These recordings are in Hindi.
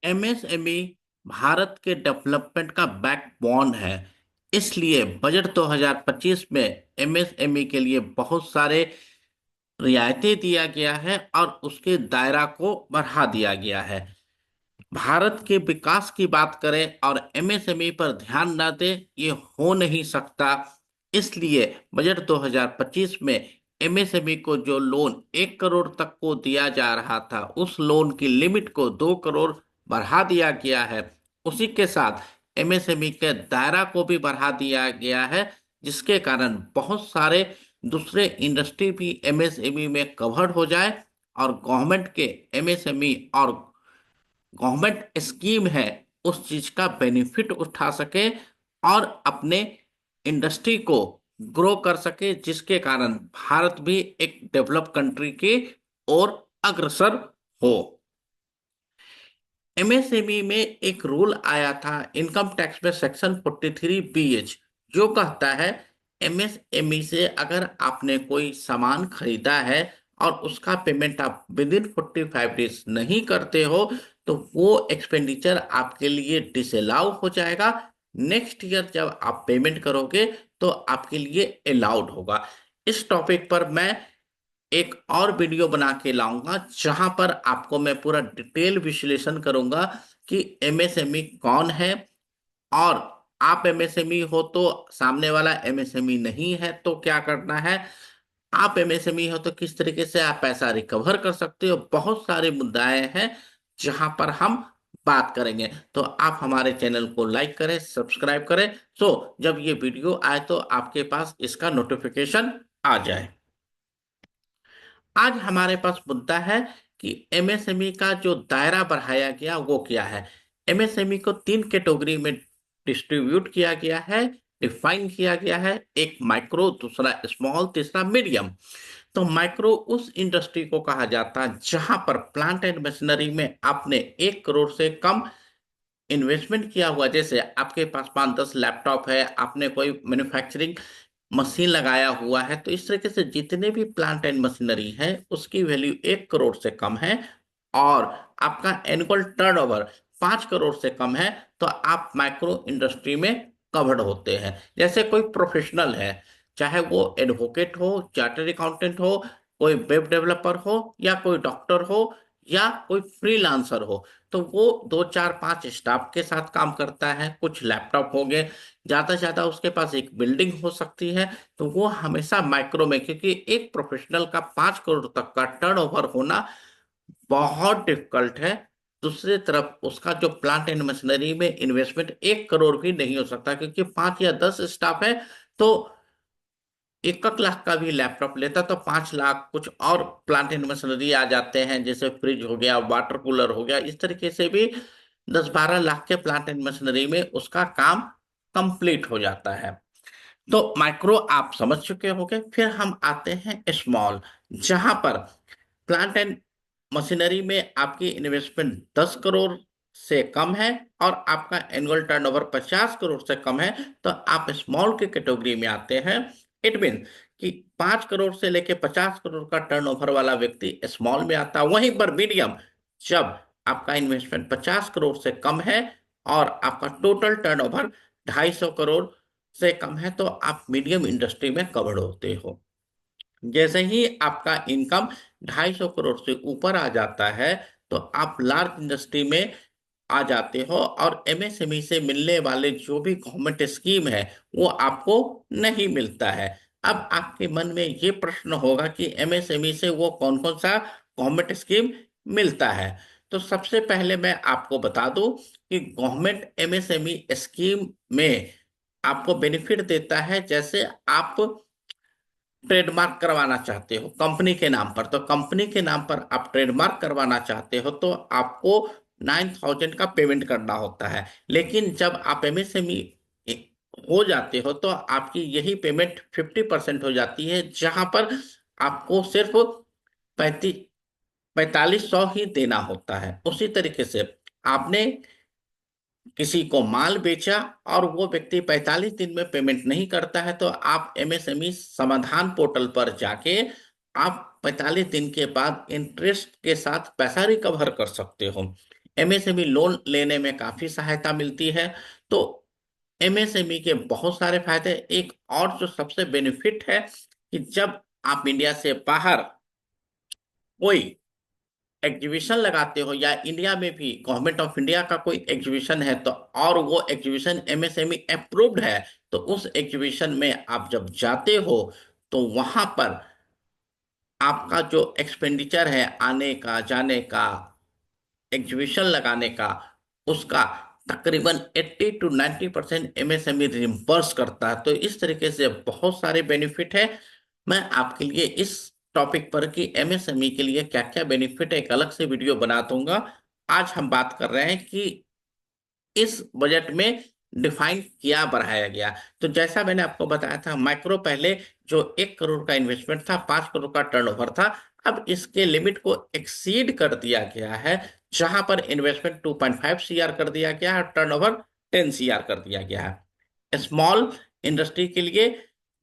एमएसएमई भारत के डेवलपमेंट का बैकबोन है। इसलिए बजट 2025 में एमएसएमई के लिए बहुत सारे रियायतें दिया गया है और उसके दायरा को बढ़ा दिया गया है। भारत के विकास की बात करें और एमएसएमई पर ध्यान न दें, ये हो नहीं सकता। इसलिए बजट 2025 में एमएसएमई को जो लोन 1 करोड़ तक को दिया जा रहा था, उस लोन की लिमिट को 2 करोड़ बढ़ा दिया गया है। उसी के साथ एमएसएमई के दायरा को भी बढ़ा दिया गया है, जिसके कारण बहुत सारे दूसरे इंडस्ट्री भी एमएसएमई में कवर्ड हो जाए और गवर्नमेंट के एमएसएमई और गवर्नमेंट स्कीम है उस चीज का बेनिफिट उठा सके और अपने इंडस्ट्री को ग्रो कर सके, जिसके कारण भारत भी एक डेवलप कंट्री की ओर अग्रसर हो। एमएसएमई में एक रूल आया था इनकम टैक्स में, सेक्शन 43BH, जो कहता है एमएसएमई से अगर आपने कोई सामान खरीदा है और उसका पेमेंट आप विद इन 45 डेज नहीं करते हो, तो वो एक्सपेंडिचर आपके लिए डिसअलाउ हो जाएगा। नेक्स्ट ईयर जब आप पेमेंट करोगे तो आपके लिए अलाउड होगा। इस टॉपिक पर मैं एक और वीडियो बना के लाऊंगा, जहां पर आपको मैं पूरा डिटेल विश्लेषण करूंगा कि एमएसएमई कौन है, और आप एमएसएमई हो तो सामने वाला एमएसएमई नहीं है तो क्या करना है, आप एमएसएमई हो तो किस तरीके से आप पैसा रिकवर कर सकते हो। बहुत सारे मुद्दे हैं जहां पर हम बात करेंगे। तो आप हमारे चैनल को लाइक करें, सब्सक्राइब करें, जब ये वीडियो आए तो आपके पास इसका नोटिफिकेशन आ जाए। आज हमारे पास मुद्दा है कि एमएसएमई का जो दायरा बढ़ाया गया वो क्या है। एमएसएमई को 3 कैटेगरी में डिस्ट्रीब्यूट किया गया है, डिफाइन किया गया है। एक माइक्रो, दूसरा स्मॉल, तीसरा मीडियम। तो माइक्रो उस इंडस्ट्री को कहा जाता है जहां पर प्लांट एंड मशीनरी में आपने 1 करोड़ से कम इन्वेस्टमेंट किया हुआ, जैसे आपके पास 5-10 लैपटॉप है, आपने कोई मैन्युफैक्चरिंग मशीन लगाया हुआ है, तो इस तरीके से जितने भी प्लांट एंड मशीनरी है उसकी वैल्यू 1 करोड़ से कम है और आपका एनुअल टर्नओवर 5 करोड़ से कम है, तो आप माइक्रो इंडस्ट्री में कवर्ड होते हैं। जैसे कोई प्रोफेशनल है, चाहे वो एडवोकेट हो, चार्टर्ड अकाउंटेंट हो, कोई वेब डेवलपर हो, या कोई डॉक्टर हो, या कोई फ्रीलांसर हो, तो वो 2 4 5 स्टाफ के साथ काम करता है। कुछ लैपटॉप हो गए, ज्यादा से ज्यादा उसके पास एक बिल्डिंग हो सकती है, तो वो हमेशा माइक्रो में, क्योंकि एक प्रोफेशनल का 5 करोड़ तक का टर्नओवर होना बहुत डिफिकल्ट है। दूसरी तरफ उसका जो प्लांट एंड मशीनरी में इन्वेस्टमेंट 1 करोड़ भी नहीं हो सकता, क्योंकि 5 या 10 स्टाफ है तो 1 1 लाख का भी लैपटॉप लेता तो 5 लाख, कुछ और प्लांट एंड मशीनरी आ जाते हैं, जैसे फ्रिज हो गया, वाटर कूलर हो गया, इस तरीके से भी 10 12 लाख के प्लांट एंड मशीनरी में उसका काम कंप्लीट हो जाता है। तो माइक्रो आप समझ चुके होंगे। फिर हम आते हैं स्मॉल, जहां पर प्लांट एंड मशीनरी में आपकी इन्वेस्टमेंट 10 करोड़ से कम है और आपका एनुअल टर्नओवर 50 करोड़ से कम है, तो आप स्मॉल की कैटेगरी में आते हैं। इट मीन कि 5 करोड़ से लेके 50 करोड़ का टर्नओवर वाला व्यक्ति स्मॉल में आता है। वहीं पर मीडियम, जब आपका इन्वेस्टमेंट 50 करोड़ से कम है और आपका टोटल टर्नओवर 250 करोड़ से कम है, तो आप मीडियम इंडस्ट्री में कवर होते हो। जैसे ही आपका इनकम 250 करोड़ से ऊपर आ जाता है, तो आप लार्ज इंडस्ट्री में आ जाते हो और एमएसएमई से मिलने वाले जो भी गवर्नमेंट स्कीम है वो आपको नहीं मिलता है। अब आपके मन में ये प्रश्न होगा कि एमएसएमई से वो कौन कौन सा गवर्नमेंट स्कीम मिलता है। तो सबसे पहले मैं आपको बता दूं कि गवर्नमेंट एमएसएमई स्कीम में आपको बेनिफिट देता है। जैसे आप ट्रेडमार्क करवाना चाहते हो कंपनी के नाम पर, तो कंपनी के नाम पर आप ट्रेडमार्क करवाना चाहते हो तो आपको 9,000 का पेमेंट करना होता है। लेकिन जब आप एमएसएमई हो जाते हो तो आपकी यही पेमेंट 50% हो जाती है, जहां पर आपको सिर्फ 4500 ही देना होता है। उसी तरीके से आपने किसी को माल बेचा और वो व्यक्ति 45 दिन में पेमेंट नहीं करता है, तो आप एमएसएमई समाधान पोर्टल पर जाके आप 45 दिन के बाद इंटरेस्ट के साथ पैसा रिकवर कर सकते हो। एमएसएमई लोन लेने में काफी सहायता मिलती है। तो एमएसएमई के बहुत सारे फायदे। एक और जो सबसे बेनिफिट है कि जब आप इंडिया से बाहर कोई एग्जीबिशन लगाते हो, या इंडिया में भी गवर्नमेंट ऑफ इंडिया का कोई एग्जीबिशन है, तो और वो एग्जीबिशन एमएसएमई अप्रूव्ड है, तो उस एग्जीबिशन में आप जब जाते हो तो वहां पर आपका जो एक्सपेंडिचर है आने का जाने का, एग्जीबिशन लगाने का, उसका तकरीबन 80 to 90% एमएसएमई रिम्बर्स करता है। तो इस तरीके से बहुत सारे बेनिफिट है। मैं आपके लिए इस टॉपिक पर कि एमएसएमई के लिए क्या क्या बेनिफिट है एक अलग से वीडियो बना दूंगा। आज हम बात कर रहे हैं कि इस बजट में डिफाइन किया बढ़ाया गया। तो जैसा मैंने आपको बताया था, माइक्रो पहले जो 1 करोड़ का इन्वेस्टमेंट था, 5 करोड़ का टर्नओवर था, अब इसके लिमिट को एक्सीड कर दिया गया है, जहां पर इन्वेस्टमेंट 2.5 CR कर दिया गया है, टर्नओवर 10 CR कर दिया गया है। स्मॉल इंडस्ट्री के लिए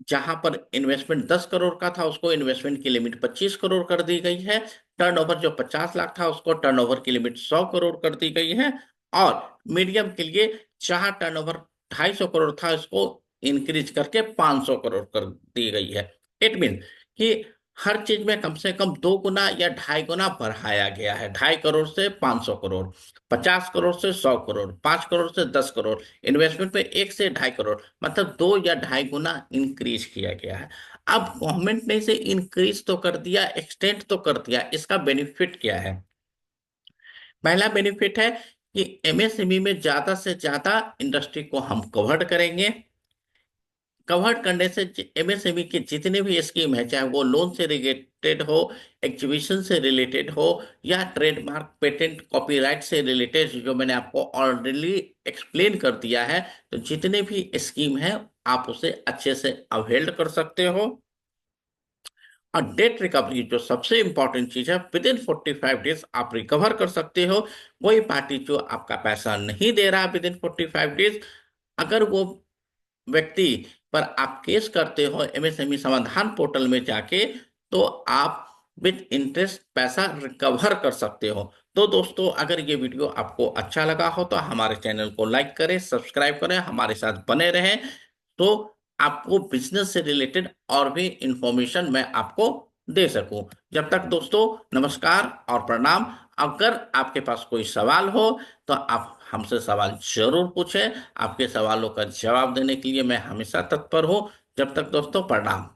जहां पर इन्वेस्टमेंट 10 करोड़ का था, उसको इन्वेस्टमेंट की लिमिट 25 करोड़ कर दी गई है। टर्नओवर जो 50 लाख था, उसको टर्नओवर की लिमिट 100 करोड़ कर दी गई है। और मीडियम के लिए जहां टर्नओवर 250 करोड़ था, इसको इंक्रीज करके 500 करोड़ कर दी गई है। इट मीन कि हर चीज में कम से कम 2 गुना या 2.5 गुना बढ़ाया गया है। 2.5 करोड़ से 500 करोड़, 50 करोड़ से 100 करोड़, 5 करोड़ से 10 करोड़, इन्वेस्टमेंट पे 1 से 2.5 करोड़, मतलब 2 या 2.5 गुना इंक्रीज किया गया है। अब गवर्नमेंट ने इसे इंक्रीज तो कर दिया, एक्सटेंड तो कर दिया, इसका बेनिफिट क्या है? पहला बेनिफिट है कि एमएसएमई में ज्यादा से ज्यादा इंडस्ट्री को हम कवर करेंगे। कवर करने से एमएसएमई के जितने भी स्कीम है, चाहे वो लोन से रिलेटेड हो, एग्जीबिशन से रिलेटेड हो, या ट्रेडमार्क पेटेंट कॉपीराइट से रिलेटेड, जो मैंने आपको ऑलरेडी एक्सप्लेन कर दिया है, तो जितने भी स्कीम है आप उसे अच्छे से अवेल कर सकते हो। और डेट रिकवरी जो सबसे इंपॉर्टेंट चीज है, विद इन 45 डेज आप रिकवर कर सकते हो। वही पार्टी जो आपका पैसा नहीं दे रहा विद इन 45 डेज, अगर वो व्यक्ति पर आप केस करते हो एमएसएमई समाधान पोर्टल में जाके, तो आप विद इंटरेस्ट पैसा रिकवर कर सकते हो। तो दोस्तों, अगर ये वीडियो आपको अच्छा लगा हो तो हमारे चैनल को लाइक करें, सब्सक्राइब करें, हमारे साथ बने रहें, तो आपको बिजनेस से रिलेटेड और भी इंफॉर्मेशन मैं आपको दे सकूं। जब तक दोस्तों, नमस्कार और प्रणाम। अगर आपके पास कोई सवाल हो तो आप हमसे सवाल जरूर पूछें। आपके सवालों का जवाब देने के लिए मैं हमेशा तत्पर हूं। जब तक दोस्तों, प्रणाम।